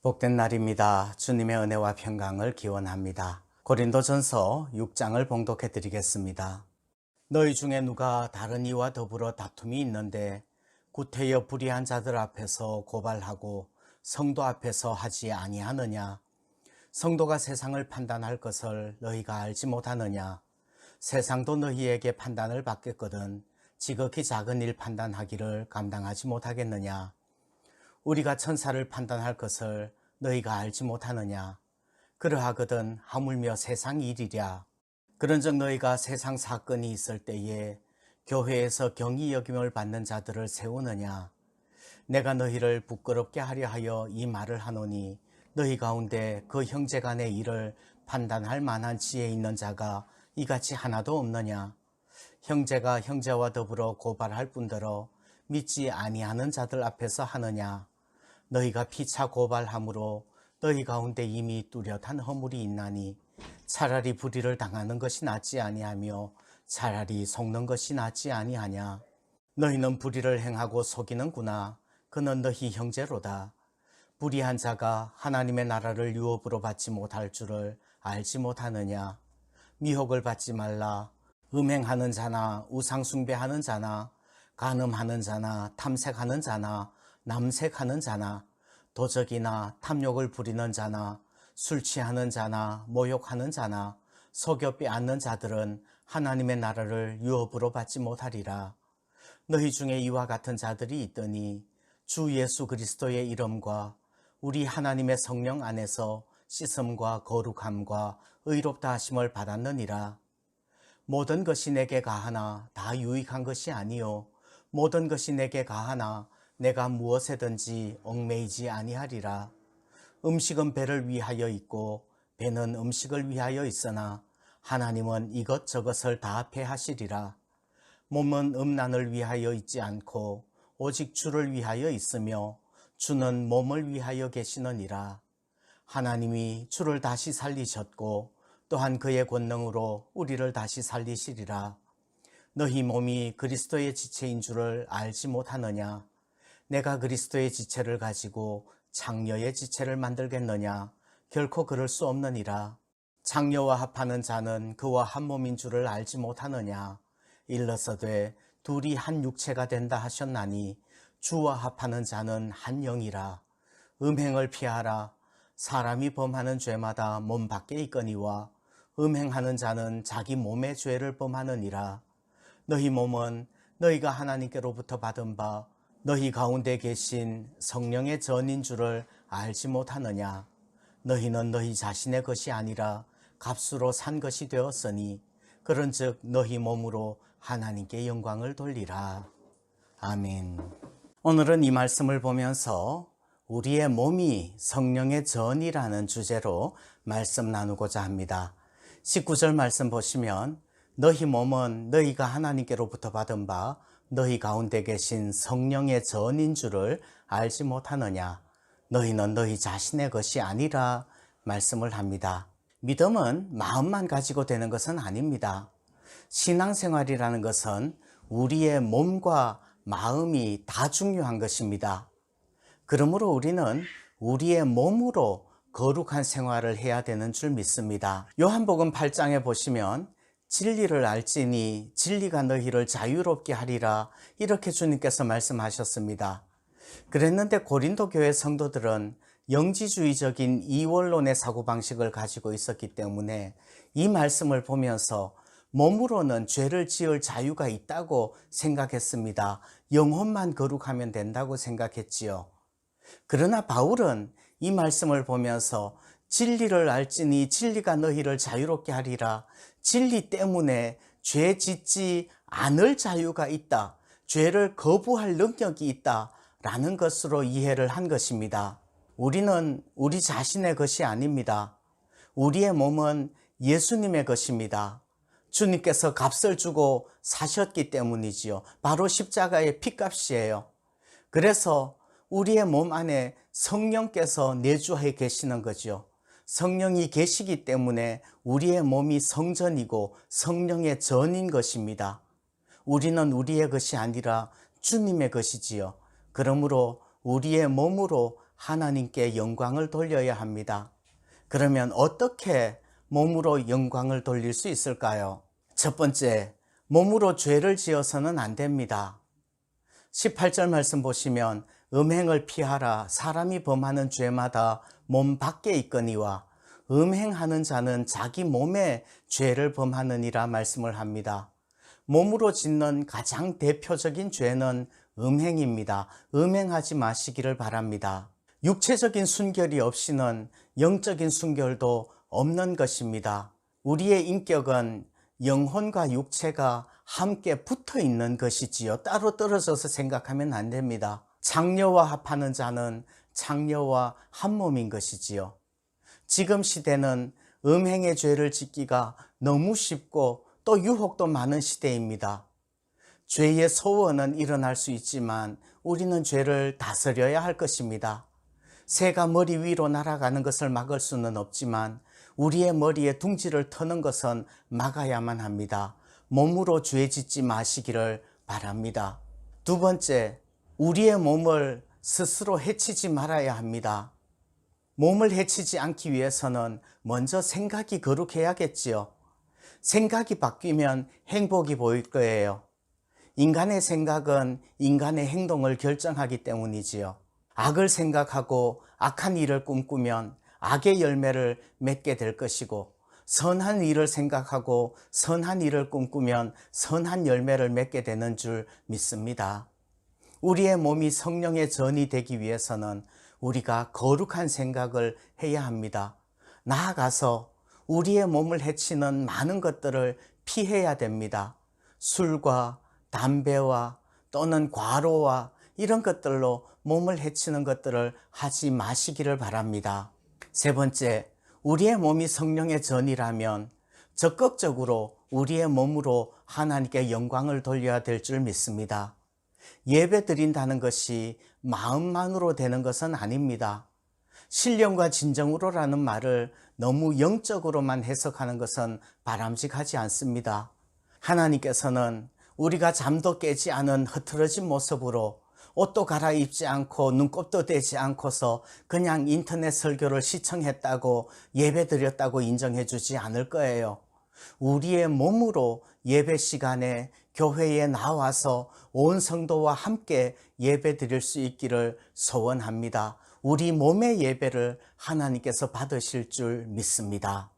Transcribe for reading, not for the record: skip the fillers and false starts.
복된 날입니다. 주님의 은혜와 평강을 기원합니다. 고린도전서 6장을 봉독해 드리겠습니다. 너희 중에 누가 다른 이와 더불어 다툼이 있는데 구태여 불의한 자들 앞에서 고발하고 성도 앞에서 하지 아니하느냐? 성도가 세상을 판단할 것을 너희가 알지 못하느냐? 세상도 너희에게 판단을 받겠거든 지극히 작은 일 판단하기를 감당하지 못하겠느냐? 우리가 천사를 판단할 것을 너희가 알지 못하느냐? 그러하거든 하물며 세상 일이랴. 그런즉 너희가 세상 사건이 있을 때에 교회에서 경히 여김을 받는 자들을 세우느냐? 내가 너희를 부끄럽게 하려 하여 이 말을 하노니 너희 가운데 그 형제 간의 일을 판단할 만한 지혜 있는 자가 이같이 하나도 없느냐? 형제가 형제와 더불어 고발할 뿐더러 믿지 아니하는 자들 앞에서 하느냐? 너희가 피차 고발함으로 너희 가운데 이미 뚜렷한 허물이 있나니 차라리 불의를 당하는 것이 낫지 아니하며 차라리 속는 것이 낫지 아니하냐. 너희는 불의를 행하고 속이는구나. 그는 너희 형제로다. 불의한 자가 하나님의 나라를 유업으로 받지 못할 줄을 알지 못하느냐. 미혹을 받지 말라. 음행하는 자나 우상숭배하는 자나 간음하는 자나 탐색하는 자나 남색하는 자나 도적이나 탐욕을 부리는 자나 술 취하는 자나 모욕하는 자나 속여 빼앗는 자들은 하나님의 나라를 유업으로 받지 못하리라. 너희 중에 이와 같은 자들이 있더니 주 예수 그리스도의 이름과 우리 하나님의 성령 안에서 씻음과 거룩함과 의롭다 하심을 받았느니라. 모든 것이 내게 가하나 다 유익한 것이 아니요 모든 것이 내게 가하나 내가 무엇에든지 얽매이지 아니하리라. 음식은 배를 위하여 있고 배는 음식을 위하여 있으나 하나님은 이것저것을 다 배하시리라. 몸은 음란을 위하여 있지 않고 오직 주를 위하여 있으며 주는 몸을 위하여 계시느니라. 하나님이 주를 다시 살리셨고 또한 그의 권능으로 우리를 다시 살리시리라. 너희 몸이 그리스도의 지체인 줄을 알지 못하느냐? 내가 그리스도의 지체를 가지고 장녀의 지체를 만들겠느냐? 결코 그럴 수 없느니라. 장녀와 합하는 자는 그와 한 몸인 줄을 알지 못하느냐? 일러서되 둘이 한 육체가 된다 하셨나니 주와 합하는 자는 한 영이라. 음행을 피하라. 사람이 범하는 죄마다 몸 밖에 있거니와 음행하는 자는 자기 몸의 죄를 범하느니라. 너희 몸은 너희가 하나님께로부터 받은 바 너희 가운데 계신 성령의 전인 줄을 알지 못하느냐? 너희는 너희 자신의 것이 아니라 값으로 산 것이 되었으니 그런즉 너희 몸으로 하나님께 영광을 돌리라. 아멘. 오늘은 이 말씀을 보면서 우리의 몸이 성령의 전이라는 주제로 말씀 나누고자 합니다. 19절 말씀 보시면 너희 몸은 너희가 하나님께로부터 받은 바 너희 가운데 계신 성령의 전인 줄을 알지 못하느냐. 너희는 너희 자신의 것이 아니라 말씀을 합니다. 믿음은 마음만 가지고 되는 것은 아닙니다. 신앙생활이라는 것은 우리의 몸과 마음이 다 중요한 것입니다. 그러므로 우리는 우리의 몸으로 거룩한 생활을 해야 되는 줄 믿습니다. 요한복음 8장에 보시면 진리를 알지니 진리가 너희를 자유롭게 하리라 이렇게 주님께서 말씀하셨습니다. 그랬는데 고린도 교회 성도들은 영지주의적인 이원론의 사고방식을 가지고 있었기 때문에 이 말씀을 보면서 몸으로는 죄를 지을 자유가 있다고 생각했습니다. 영혼만 거룩하면 된다고 생각했지요. 그러나 바울은 이 말씀을 보면서 진리를 알지니 진리가 너희를 자유롭게 하리라. 진리 때문에 죄 짓지 않을 자유가 있다. 죄를 거부할 능력이 있다. 라는 것으로 이해를 한 것입니다. 우리는 우리 자신의 것이 아닙니다. 우리의 몸은 예수님의 것입니다. 주님께서 값을 주고 사셨기 때문이지요. 바로 십자가의 피값이에요. 그래서 우리의 몸 안에 성령께서 내주해 계시는 거죠. 성령이 계시기 때문에 우리의 몸이 성전이고 성령의 전인 것입니다. 우리는 우리의 것이 아니라 주님의 것이지요. 그러므로 우리의 몸으로 하나님께 영광을 돌려야 합니다. 그러면 어떻게 몸으로 영광을 돌릴 수 있을까요? 첫 번째, 몸으로 죄를 지어서는 안 됩니다. 18절 말씀 보시면 음행을 피하라. 사람이 범하는 죄마다 몸 밖에 있거니와 음행하는 자는 자기 몸에 죄를 범하느니라 말씀을 합니다. 몸으로 짓는 가장 대표적인 죄는 음행입니다. 음행하지 마시기를 바랍니다. 육체적인 순결이 없이는 영적인 순결도 없는 것입니다. 우리의 인격은 영혼과 육체가 함께 붙어 있는 것이지요. 따로 떨어져서 생각하면 안 됩니다. 창녀와 합하는 자는 창녀와 한 몸인 것이지요. 지금 시대는 음행의 죄를 짓기가 너무 쉽고 또 유혹도 많은 시대입니다. 죄의 소원은 일어날 수 있지만 우리는 죄를 다스려야 할 것입니다. 새가 머리 위로 날아가는 것을 막을 수는 없지만 우리의 머리에 둥지를 터는 것은 막아야만 합니다. 몸으로 죄 짓지 마시기를 바랍니다. 두 번째, 우리의 몸을 스스로 해치지 말아야 합니다. 몸을 해치지 않기 위해서는 먼저 생각이 거룩해야겠지요. 생각이 바뀌면 행복이 보일 거예요. 인간의 생각은 인간의 행동을 결정하기 때문이지요. 악을 생각하고 악한 일을 꿈꾸면 악의 열매를 맺게 될 것이고, 선한 일을 생각하고 선한 일을 꿈꾸면 선한 열매를 맺게 되는 줄 믿습니다. 우리의 몸이 성령의 전이 되기 위해서는 우리가 거룩한 생각을 해야 합니다. 나아가서 우리의 몸을 해치는 많은 것들을 피해야 됩니다. 술과 담배와 또는 과로와 이런 것들로 몸을 해치는 것들을 하지 마시기를 바랍니다. 세 번째, 우리의 몸이 성령의 전이라면 적극적으로 우리의 몸으로 하나님께 영광을 돌려야 될 줄 믿습니다. 예배 드린다는 것이 마음만으로 되는 것은 아닙니다. 신령과 진정으로라는 말을 너무 영적으로만 해석하는 것은 바람직하지 않습니다. 하나님께서는 우리가 잠도 깨지 않은 흐트러진 모습으로 옷도 갈아입지 않고 눈곱도 떼지 않고서 그냥 인터넷 설교를 시청했다고 예배드렸다고 인정해 주지 않을 거예요. 우리의 몸으로 예배 시간에 교회에 나와서 온 성도와 함께 예배 드릴 수 있기를 소원합니다. 우리 몸의 예배를 하나님께서 받으실 줄 믿습니다.